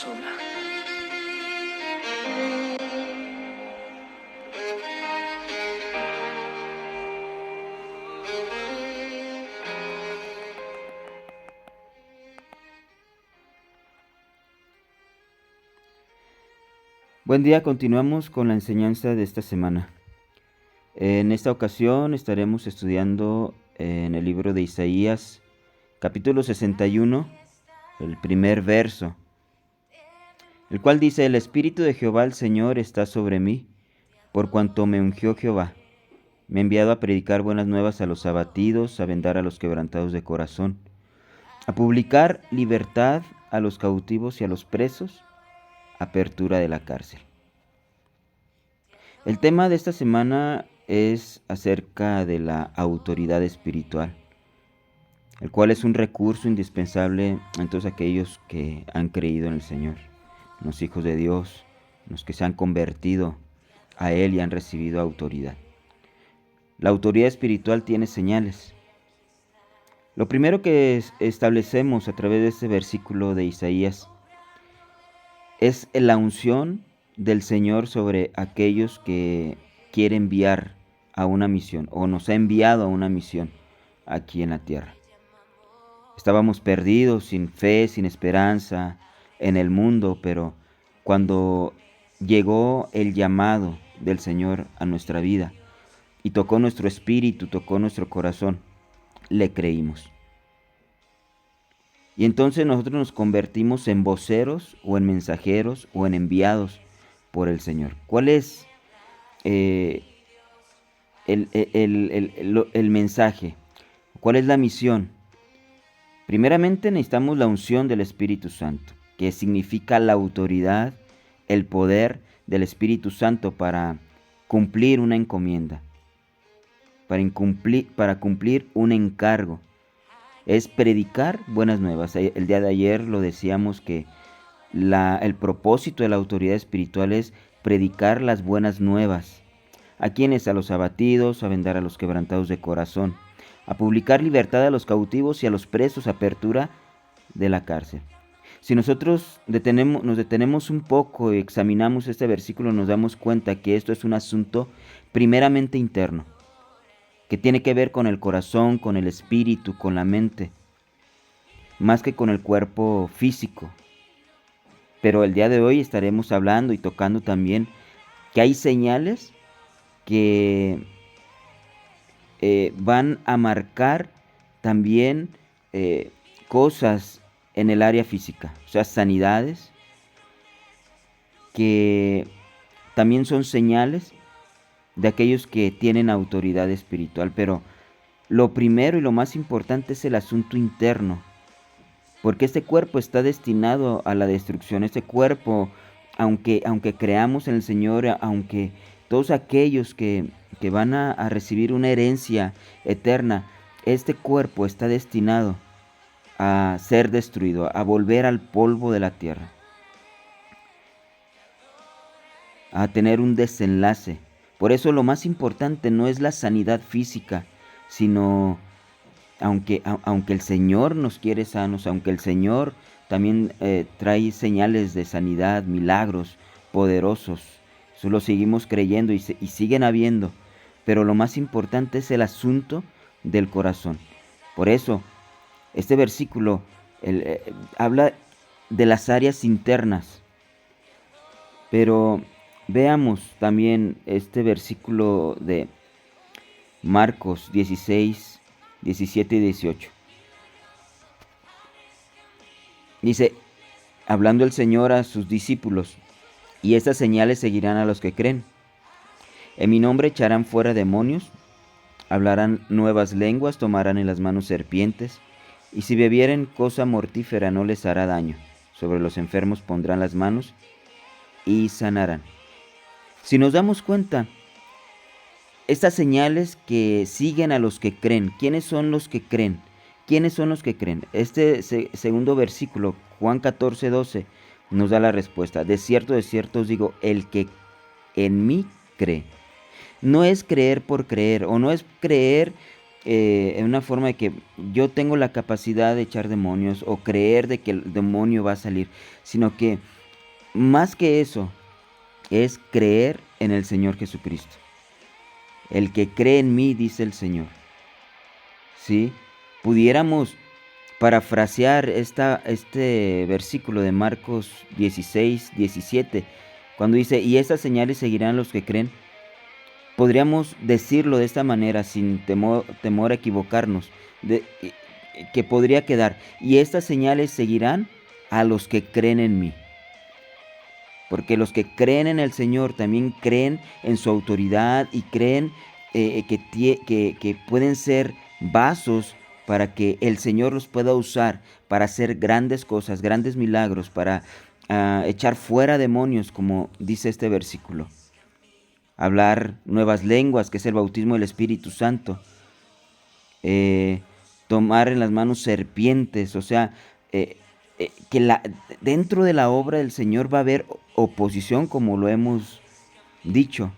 sola. Buen día, continuamos con la enseñanza de esta semana. En esta ocasión estaremos estudiando en el libro de Isaías, capítulo 61, el primer verso, el cual dice: El Espíritu de Jehová el Señor está sobre mí, por cuanto me ungió Jehová. Me ha enviado a predicar buenas nuevas a los abatidos, a vendar a los quebrantados de corazón, a publicar libertad a los cautivos y a los presos, apertura de la cárcel. El tema de esta semana es acerca de la autoridad espiritual, el cual es un recurso indispensable en todos aquellos que han creído en el Señor, en los hijos de Dios, en los que se han convertido a Él y han recibido autoridad. La autoridad espiritual tiene señales. Lo primero que establecemos a través de este versículo de Isaías es la unción del Señor sobre aquellos que quiere enviar a una misión o nos ha enviado a una misión aquí en la tierra. Estábamos perdidos, sin fe, sin esperanza en el mundo, pero cuando llegó el llamado del Señor a nuestra vida y tocó nuestro espíritu, tocó nuestro corazón, le creímos. Y entonces nosotros nos convertimos en voceros o en mensajeros o en enviados por el Señor. ¿Cuál es el mensaje? ¿Cuál es la misión? Primeramente necesitamos la unción del Espíritu Santo, que significa la autoridad, el poder del Espíritu Santo para cumplir una encomienda, para cumplir un encargo. Es predicar buenas nuevas. El día de ayer lo decíamos que el propósito de la autoridad espiritual es predicar las buenas nuevas. ¿A quiénes? A los abatidos, a vendar a los quebrantados de corazón, a publicar libertad a los cautivos y a los presos, apertura de la cárcel. Si nosotros nos detenemos un poco y examinamos este versículo, nos damos cuenta que esto es un asunto primeramente interno, que tiene que ver con el corazón, con el espíritu, con la mente, más que con el cuerpo físico. Pero el día de hoy estaremos hablando y tocando también que hay señales que van a marcar también cosas en el área física, o sea, sanidades, que también son señales de aquellos que tienen autoridad espiritual. Pero lo primero y lo más importante es el asunto interno, porque este cuerpo está destinado a la destrucción. Este cuerpo, aunque creamos en el Señor, aunque todos aquellos que van a recibir una herencia eterna, este cuerpo está destinado a ser destruido, a volver al polvo de la tierra, a tener un desenlace. Por eso lo más importante no es la sanidad física, sino aunque el Señor nos quiere sanos, aunque el Señor también trae señales de sanidad, milagros poderosos, eso lo seguimos creyendo y siguen habiendo, pero lo más importante es el asunto del corazón. Por eso, este versículo habla de las áreas internas, pero veamos también este versículo de Marcos 16, 17 y 18. Dice, hablando el Señor a sus discípulos: y estas señales seguirán a los que creen. En mi nombre echarán fuera demonios, hablarán nuevas lenguas, tomarán en las manos serpientes, y si bebieren cosa mortífera no les hará daño. Sobre los enfermos pondrán las manos y sanarán. Si nos damos cuenta, estas señales que siguen a los que creen. ¿Quiénes son los que creen? ¿Quiénes son los que creen? Este segundo versículo, Juan 14, 12, nos da la respuesta. De cierto os digo, el que en mí cree. No es creer por creer, o no es creer en una forma de que yo tengo la capacidad de echar demonios o creer de que el demonio va a salir, sino que más que eso es creer en el Señor Jesucristo. El que cree en mí, dice el Señor. ¿Sí? Pudiéramos parafrasear este versículo de Marcos 16, 17, cuando dice, y estas señales seguirán los que creen. Podríamos decirlo de esta manera sin temor a equivocarnos, que podría quedar, y estas señales seguirán a los que creen en mí. Porque los que creen en el Señor también creen en su autoridad y creen que pueden ser vasos para que el Señor los pueda usar para hacer grandes cosas, grandes milagros, para echar fuera demonios, como dice este versículo. Hablar nuevas lenguas, que es el bautismo del Espíritu Santo. eh, Tomar en las manos serpientes, o sea, eh, que dentro de la obra del Señor va a haber oposición, como lo hemos dicho,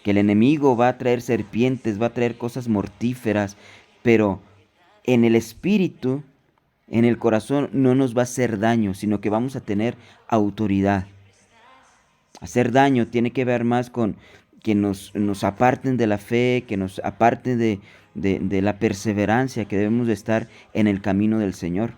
que el enemigo va a traer serpientes, va a traer cosas mortíferas, pero en el espíritu, en el corazón, no nos va a hacer daño, sino que vamos a tener autoridad. Hacer daño tiene que ver más con que nos aparten de la fe, que nos aparten de la perseverancia, que debemos de estar en el camino del Señor.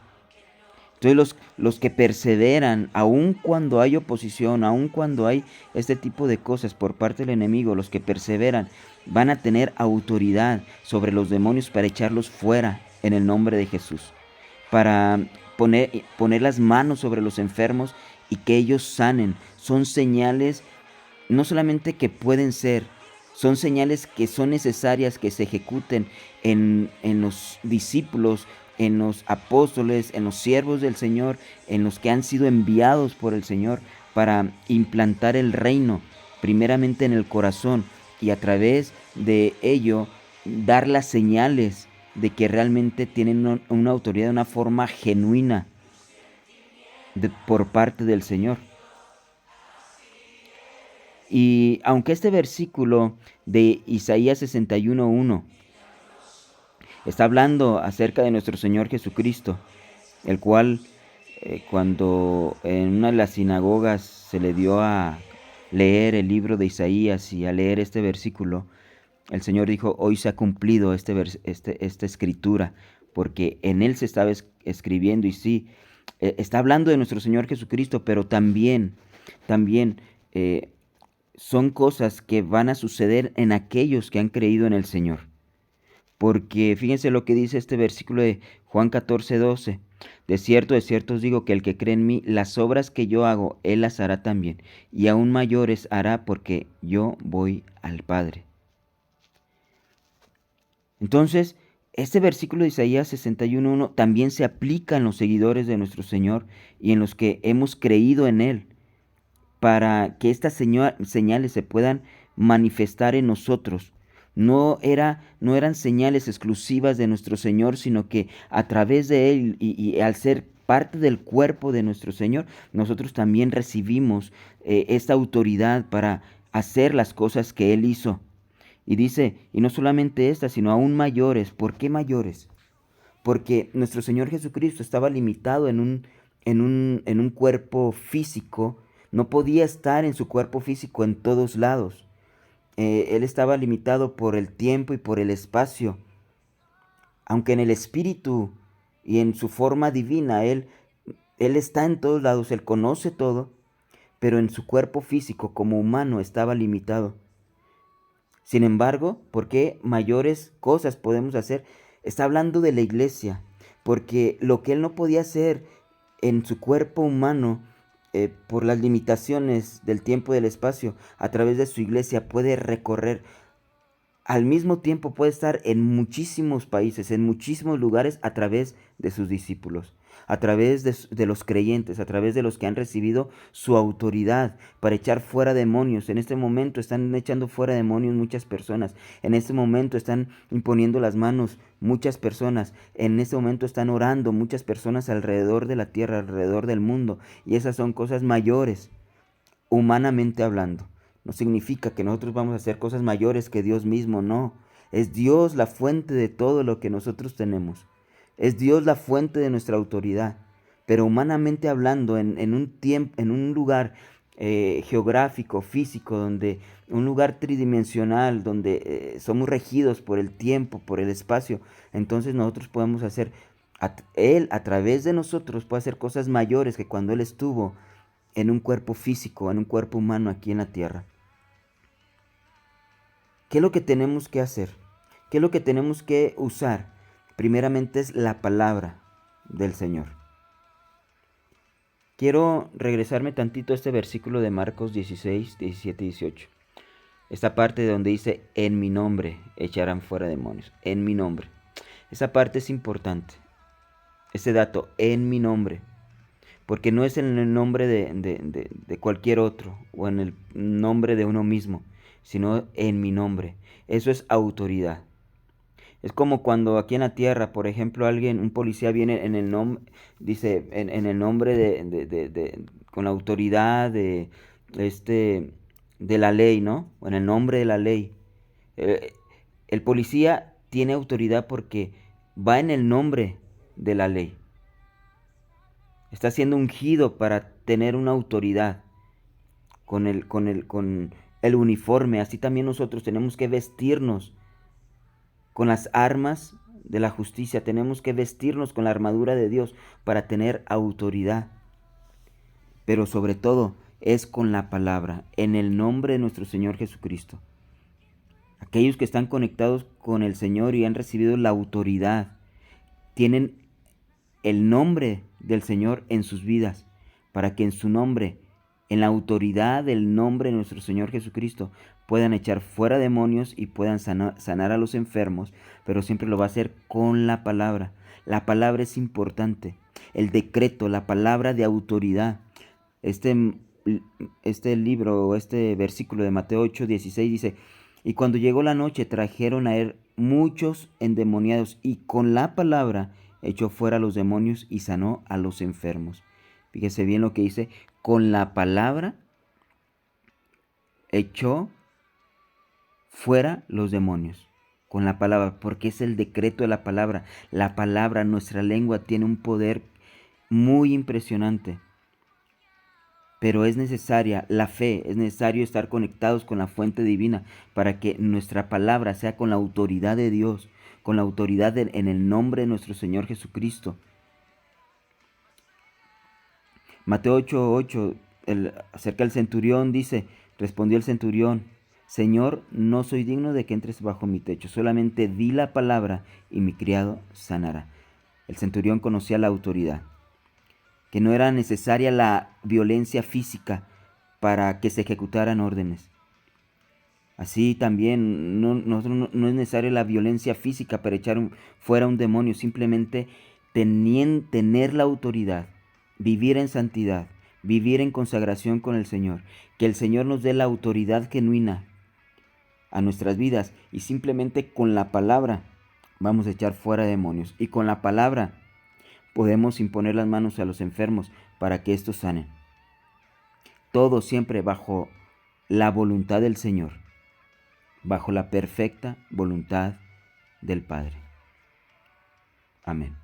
Entonces los que perseveran, aun cuando hay oposición, aun cuando hay este tipo de cosas por parte del enemigo, los que perseveran van a tener autoridad sobre los demonios para echarlos fuera en el nombre de Jesús, para poner las manos sobre los enfermos y que ellos sanen. Son señales no solamente que pueden ser, son señales que son necesarias que se ejecuten en los discípulos, en los apóstoles, en los siervos del Señor, en los que han sido enviados por el Señor para implantar el reino, primeramente en el corazón, y a través de ello dar las señales de que realmente tienen una autoridad de una forma genuina por parte del Señor. Y aunque este versículo de Isaías 61:1 está hablando acerca de nuestro Señor Jesucristo, el cual cuando en una de las sinagogas se le dio a leer el libro de Isaías y a leer este versículo, el Señor dijo, hoy se ha cumplido esta escritura, porque en él se estaba escribiendo. Y sí, está hablando de nuestro Señor Jesucristo, pero también eh, son cosas que van a suceder en aquellos que han creído en el Señor. Porque fíjense lo que dice este versículo de Juan 14:12. De cierto os digo que el que cree en mí, las obras que yo hago, él las hará también, y aún mayores hará porque yo voy al Padre. Entonces, este versículo de Isaías 61:1 también se aplica en los seguidores de nuestro Señor y en los que hemos creído en Él, para que estas señales se puedan manifestar en nosotros. No eran señales exclusivas de nuestro Señor, sino que a través de Él y al ser parte del cuerpo de nuestro Señor, nosotros también recibimos esta autoridad para hacer las cosas que Él hizo. Y dice, y no solamente estas, sino aún mayores. ¿Por qué mayores? Porque nuestro Señor Jesucristo estaba limitado en un cuerpo físico, no podía estar en su cuerpo físico en todos lados. Él estaba limitado por el tiempo y por el espacio, aunque en el espíritu y en su forma divina, él está en todos lados, Él conoce todo, pero en su cuerpo físico como humano estaba limitado. Sin embargo, ¿por qué mayores cosas podemos hacer? Está hablando de la iglesia, porque lo que él no podía hacer en su cuerpo humano, por las limitaciones del tiempo y del espacio, a través de su iglesia puede recorrer. Al mismo tiempo puede estar en muchísimos países, en muchísimos lugares a través de sus discípulos, a través de los creyentes, a través de los que han recibido su autoridad para echar fuera demonios. En este momento están echando fuera demonios muchas personas. En este momento están imponiendo las manos muchas personas. En este momento están orando muchas personas alrededor de la tierra, alrededor del mundo. Y esas son cosas mayores, humanamente hablando. No significa que nosotros vamos a hacer cosas mayores que Dios mismo, no. Es Dios la fuente de todo lo que nosotros tenemos. Es Dios la fuente de nuestra autoridad. Pero humanamente hablando, en un tiempo, en un lugar geográfico, físico, donde un lugar tridimensional, donde somos regidos por el tiempo, por el espacio, entonces nosotros podemos hacer, Él a través de nosotros puede hacer cosas mayores que cuando Él estuvo en un cuerpo físico, en un cuerpo humano aquí en la tierra. ¿Qué es lo que tenemos que hacer? ¿Qué es lo que tenemos que usar? Primeramente es la palabra del Señor. Quiero regresarme tantito a este versículo de Marcos 16, 17 y 18. Esta parte donde dice, en mi nombre echarán fuera demonios. En mi nombre. Esa parte es importante. Ese dato, en mi nombre. Porque no es en el nombre de cualquier otro o en el nombre de uno mismo, sino en mi nombre. Eso es autoridad. Es como cuando aquí en la tierra, por ejemplo, un policía viene en el nombre, dice, en el nombre con la autoridad de la ley, ¿no? O en el nombre de la ley. Eh, el policía tiene autoridad porque va en el nombre de la ley. Está siendo ungido para tener una autoridad con el uniforme. Así también nosotros tenemos que vestirnos con las armas de la justicia. Tenemos que vestirnos con la armadura de Dios para tener autoridad. Pero sobre todo es con la palabra, en el nombre de nuestro Señor Jesucristo. Aquellos que están conectados con el Señor y han recibido la autoridad, tienen el nombre del Señor en sus vidas, para que en su nombre, en la autoridad del nombre de nuestro Señor Jesucristo, puedan echar fuera demonios y puedan sanar a los enfermos, pero siempre lo va a hacer con la palabra. La palabra es importante. El decreto, la palabra de autoridad. Este libro, este versículo de Mateo 8, 16 dice, y cuando llegó la noche trajeron a él muchos endemoniados y con la palabra echó fuera a los demonios y sanó a los enfermos. Fíjese bien lo que dice, con la palabra echó fuera los demonios. Con la palabra, porque es el decreto de la palabra. La palabra, nuestra lengua tiene un poder muy impresionante. Pero es necesaria la fe, es necesario estar conectados con la fuente divina para que nuestra palabra sea con la autoridad de Dios, con la autoridad en el nombre de nuestro Señor Jesucristo. Mateo 8:8, acerca del centurión dice, respondió el centurión, Señor, no soy digno de que entres bajo mi techo, solamente di la palabra y mi criado sanará. El centurión conocía la autoridad, que no era necesaria la violencia física para que se ejecutaran órdenes. Así también no es necesaria la violencia física para echar fuera un demonio, simplemente tener la autoridad, vivir en santidad, vivir en consagración con el Señor, que el Señor nos dé la autoridad genuina a nuestras vidas y simplemente con la palabra vamos a echar fuera demonios y con la palabra podemos imponer las manos a los enfermos para que estos sanen. Todo siempre bajo la voluntad del Señor, bajo la perfecta voluntad del Padre. Amén.